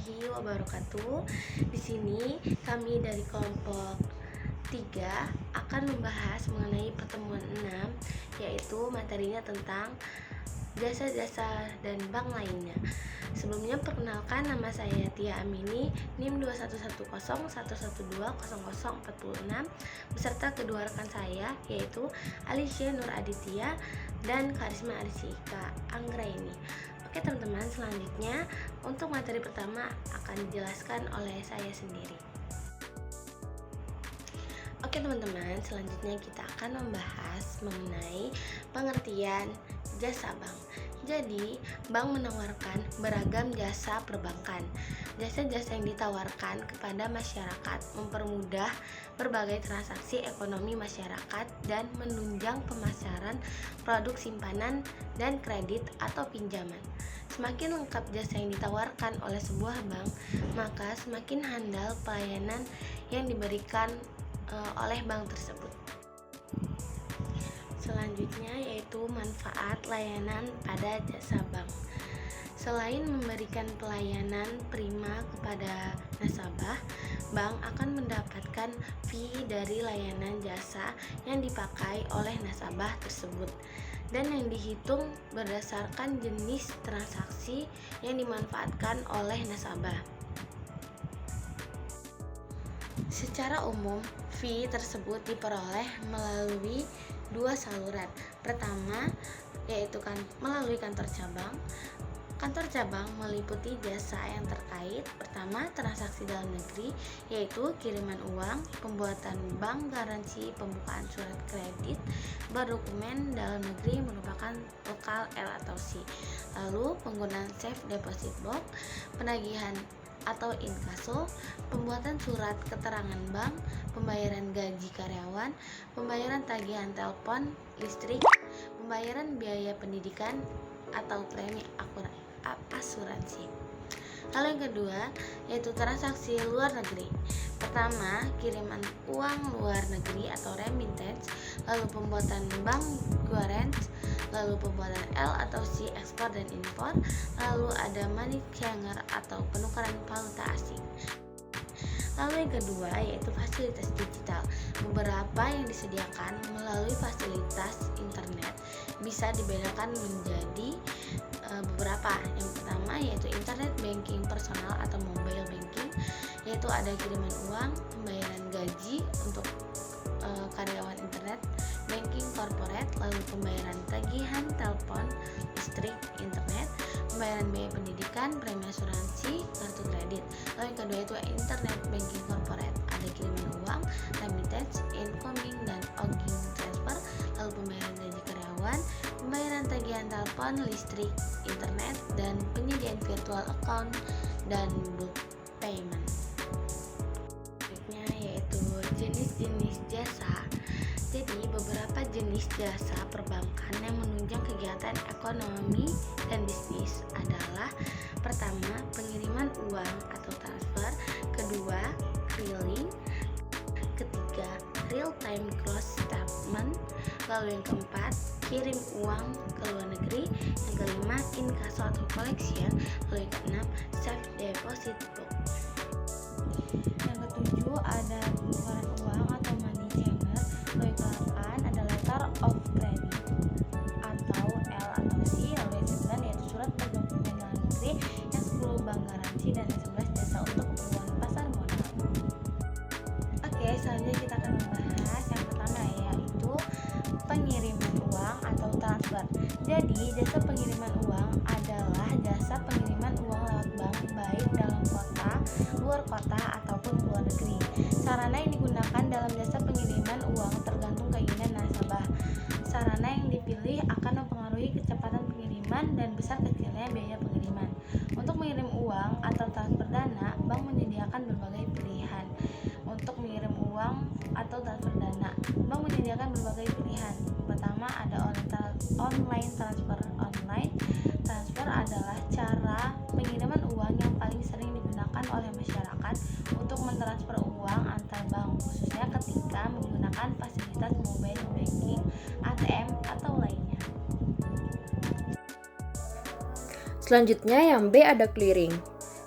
warahmatullahi wabarakatuh. Di sini kami dari kelompok 3 akan membahas mengenai pertemuan 6, yaitu materinya tentang jasa-jasa dan bank lainnya. Sebelumnya perkenalkan, nama saya Tia Amini, NIM 21111120046 beserta kedua rekan saya yaitu Alicia Nur Aditya dan Karisma Arisika Anggraini. Oke teman-teman, selanjutnya untuk materi pertama akan dijelaskan oleh saya sendiri. Oke teman-teman, selanjutnya kita akan membahas mengenai pengertian jasa bank. Jadi, bank menawarkan beragam jasa perbankan. Jasa-jasa yang ditawarkan kepada masyarakat mempermudah berbagai transaksi ekonomi masyarakat dan menunjang pemasaran produk simpanan dan kredit atau pinjaman. Semakin lengkap jasa yang ditawarkan oleh sebuah bank, maka semakin handal pelayanan yang diberikan oleh bank tersebut. Selanjutnya yaitu manfaat layanan pada jasa bank. Selain memberikan pelayanan prima kepada nasabah, bank akan mendapatkan fee dari layanan jasa yang dipakai oleh nasabah tersebut dan yang dihitung berdasarkan jenis transaksi yang dimanfaatkan oleh nasabah. Secara umum, fee tersebut diperoleh melalui dua saluran. Pertama, yaitu melalui kantor cabang. Kantor cabang meliputi jasa yang terkait. Pertama, transaksi dalam negeri, yaitu kiriman uang, pembuatan bank garansi, pembukaan surat kredit, berdokumen dalam negeri merupakan lokal L atau C. Lalu, penggunaan safe deposit box, penagihan atau inkaso, pembuatan surat keterangan bank, pembayaran gaji karyawan, pembayaran tagihan telepon, listrik, pembayaran biaya pendidikan atau premi asuransi. Lalu yang kedua yaitu transaksi luar negeri. Pertama, kiriman uang luar negeri atau remittance, lalu pembuatan bank guarance, lalu pembuatan L atau C ekspor dan impor, lalu ada money changer atau penukaran valuta asing. Lalu yang kedua yaitu fasilitas digital. Beberapa yang disediakan melalui fasilitas internet bisa dibedakan menjadi beberapa. Yang pertama yaitu internet banking personal atau mobile banking, yaitu ada kiriman uang, pembayaran gaji untuk karyawan internet banking corporate, lalu pembayaran tagihan telepon, listrik, internet, pembayaran biaya pendidikan, premi asuransi, kartu kredit. Lalu yang kedua itu internet banking corporate, ada kiriman uang, remittance, incoming dan outgoing transfer, lalu pembayaran gaji karyawan, pembayaran tagihan telepon, listrik, internet, dan penyediaan virtual account dan bulk payment. Berikutnya yaitu jenis-jenis jasa. Jadi beberapa jenis jasa perbankan yang menunjang kegiatan ekonomi dan bisnis adalah: pertama, pengiriman uang atau transfer, kedua, clearing, ketiga, real time gross settlement, lalu yang keempat, kirim uang ke luar negeri, yang kelima, inkaso atau collection, lalu yang keenam, safe deposit box. Yang ketujuh ada penukaran uang atau money changer, lalu yang ke-8 ada letter of credit atau L atau C, lalu yang ke-9 yaitu surat berdokumen dalam negeri, yang 10 bank garansi, dan yang 11 jasa untuk keperluan pasar modal. Oke, selanjutnya kita akan membahas yang pertama yaitu pengiriman uang atau transfer. Jadi jasa pengiriman uang adalah jasa pengiriman uang lewat bank baik dalam kota, luar kota, ataupun ke luar negeri. Sarana yang digunakan dalam jasa pengiriman uang tergantung keinginan nasabah. Sarana yang dipilih akan mempengaruhi kecepatan pengiriman dan besar kecilnya biaya pengiriman. Untuk mengirim uang atau transfer dana, bank menyediakan berbagai pilihan. Untuk mengirim uang atau transfer dana, bank menyediakan berbagai pilihan. Pertama ada online transfer. Online transfer adalah cara pengiriman uang yang paling sering digunakan oleh masyarakat untuk mentransfer uang antar bank, khususnya ketika menggunakan fasilitas mobile banking, ATM, atau lainnya. Selanjutnya yang B ada clearing.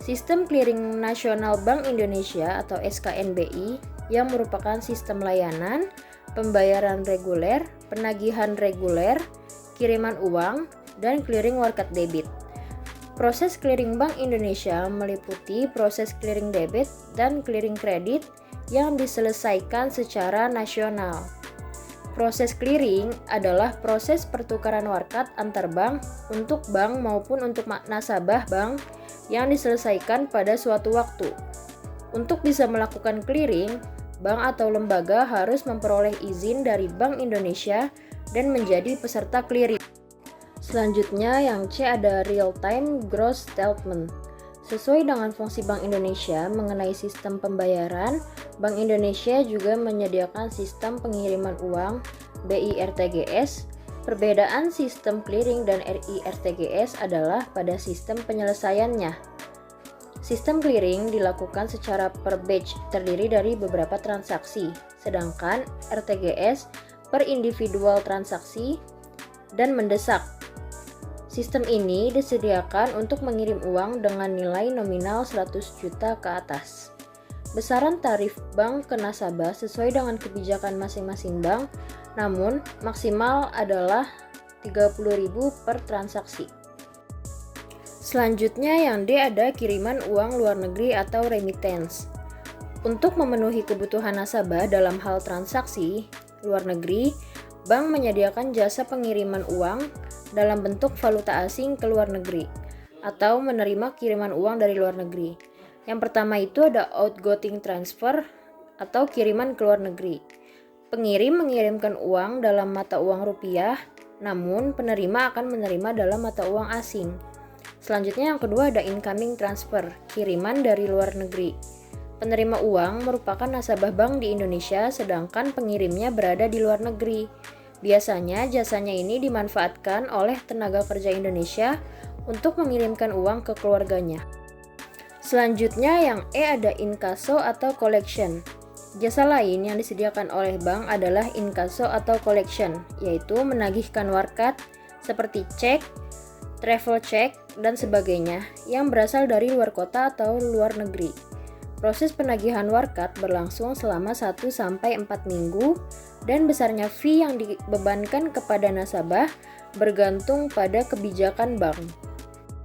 Sistem Clearing Nasional Bank Indonesia atau SKNBI yang merupakan sistem layanan, pembayaran reguler, penagihan reguler, kiriman uang, dan clearing warkat debit. Proses clearing Bank Indonesia meliputi proses clearing debit dan clearing kredit yang diselesaikan secara nasional. Proses clearing adalah proses pertukaran warkat antar bank untuk bank maupun untuk nasabah bank yang diselesaikan pada suatu waktu. Untuk bisa melakukan clearing, bank atau lembaga harus memperoleh izin dari Bank Indonesia dan menjadi peserta clearing. Selanjutnya yang C ada Real Time Gross Settlement. Sesuai dengan fungsi Bank Indonesia mengenai sistem pembayaran, Bank Indonesia juga menyediakan sistem pengiriman uang BIRTGS. Perbedaan sistem clearing dan RIRTGS adalah pada sistem penyelesaiannya. Sistem clearing dilakukan secara per batch terdiri dari beberapa transaksi, sedangkan RTGS per individual transaksi dan mendesak. Sistem ini disediakan untuk mengirim uang dengan nilai nominal 100 juta ke atas. Besaran tarif bank ke nasabah sesuai dengan kebijakan masing-masing bank, namun maksimal adalah 30.000 per transaksi. Selanjutnya yang D ada kiriman uang luar negeri atau remittance. Untuk memenuhi kebutuhan nasabah dalam hal transaksi luar negeri, bank menyediakan jasa pengiriman uang dalam bentuk valuta asing ke luar negeri atau menerima kiriman uang dari luar negeri. Yang pertama itu ada outgoing transfer atau kiriman ke luar negeri. Pengirim mengirimkan uang dalam mata uang rupiah, namun penerima akan menerima dalam mata uang asing. Selanjutnya yang kedua ada incoming transfer, kiriman dari luar negeri. Penerima uang merupakan nasabah bank di Indonesia sedangkan pengirimnya berada di luar negeri. Biasanya jasanya ini dimanfaatkan oleh tenaga kerja Indonesia untuk mengirimkan uang ke keluarganya. Selanjutnya yang E ada inkasso atau collection. Jasa lain yang disediakan oleh bank adalah inkasso atau collection, yaitu menagihkan warkat seperti cek, travel check, dan sebagainya yang berasal dari luar kota atau luar negeri. Proses penagihan warkat berlangsung selama 1-4 minggu dan besarnya fee yang dibebankan kepada nasabah bergantung pada kebijakan bank.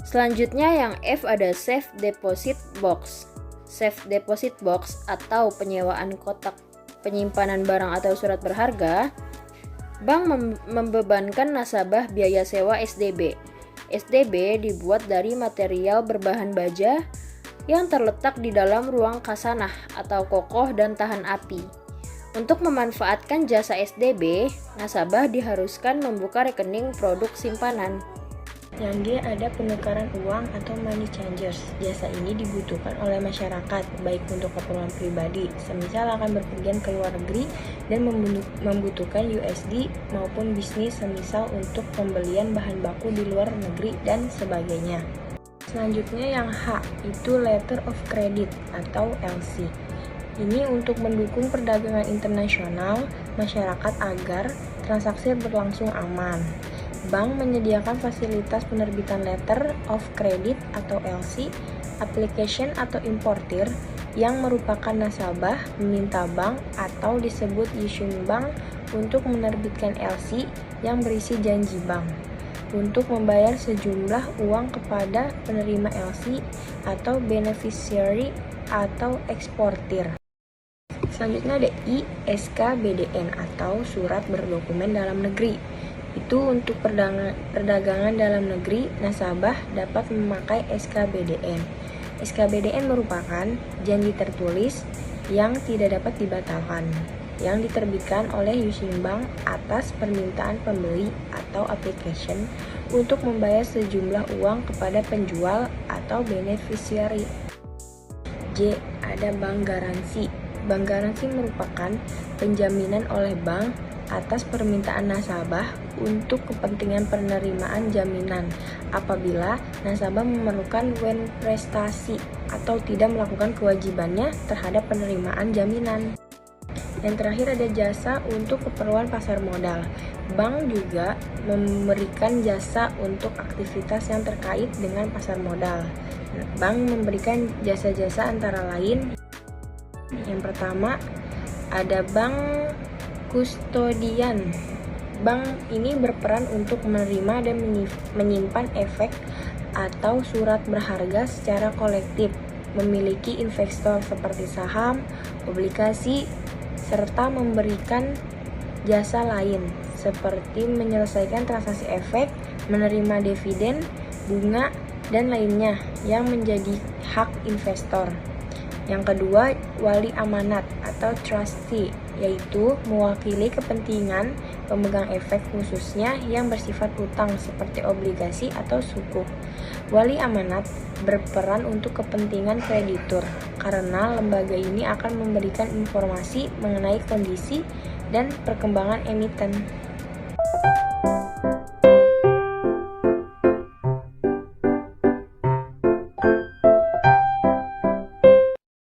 Selanjutnya yang F ada Safe Deposit Box. Safe Deposit Box atau penyewaan kotak penyimpanan barang atau surat berharga, bank membebankan nasabah biaya sewa SDB. SDB dibuat dari material berbahan baja yang terletak di dalam ruang khasanah atau kokoh dan tahan api. Untuk memanfaatkan jasa SDB, nasabah diharuskan membuka rekening produk simpanan. Yang D ada penukaran uang atau money changers. Jasa ini dibutuhkan oleh masyarakat, baik untuk keperluan pribadi, semisal akan berpergian ke luar negeri dan membutuhkan USD, maupun bisnis, semisal untuk pembelian bahan baku di luar negeri dan sebagainya. Selanjutnya yang H itu letter of credit atau LC. Ini untuk mendukung perdagangan internasional masyarakat agar transaksi berlangsung aman. Bank menyediakan fasilitas penerbitan letter of credit atau LC, application atau importir yang merupakan nasabah meminta bank atau disebut issuing bank untuk menerbitkan LC yang berisi janji bank untuk membayar sejumlah uang kepada penerima LC atau beneficiary atau eksportir. Selanjutnya ada I, SKBDN atau surat berdokumen dalam negeri. Itu untuk perdagangan dalam negeri, nasabah dapat memakai SKBDN. SKBDN merupakan janji tertulis yang tidak dapat dibatalkan, yang diterbitkan oleh issuing bank atas permintaan pembeli atau application untuk membayar sejumlah uang kepada penjual atau beneficiary. J. Ada bank garansi. Bank garansi merupakan penjaminan oleh bank atas permintaan nasabah untuk kepentingan penerimaan jaminan apabila nasabah memerlukan prestasi atau tidak melakukan kewajibannya terhadap penerimaan jaminan. Yang terakhir ada jasa untuk keperluan pasar modal. Bank juga memberikan jasa untuk aktivitas yang terkait dengan pasar modal. Bank memberikan jasa-jasa antara lain. Yang pertama ada bank kustodian. Bank ini berperan untuk menerima dan menyimpan efek atau surat berharga secara kolektif, memiliki investor seperti saham, obligasi, serta memberikan jasa lain seperti menyelesaikan transaksi efek, menerima dividen, bunga, dan lainnya yang menjadi hak investor. Yang kedua, wali amanat atau trustee, yaitu mewakili kepentingan pemegang efek khususnya yang bersifat utang seperti obligasi atau sukuk. Wali amanat berperan untuk kepentingan kreditur karena lembaga ini akan memberikan informasi mengenai kondisi dan perkembangan emiten.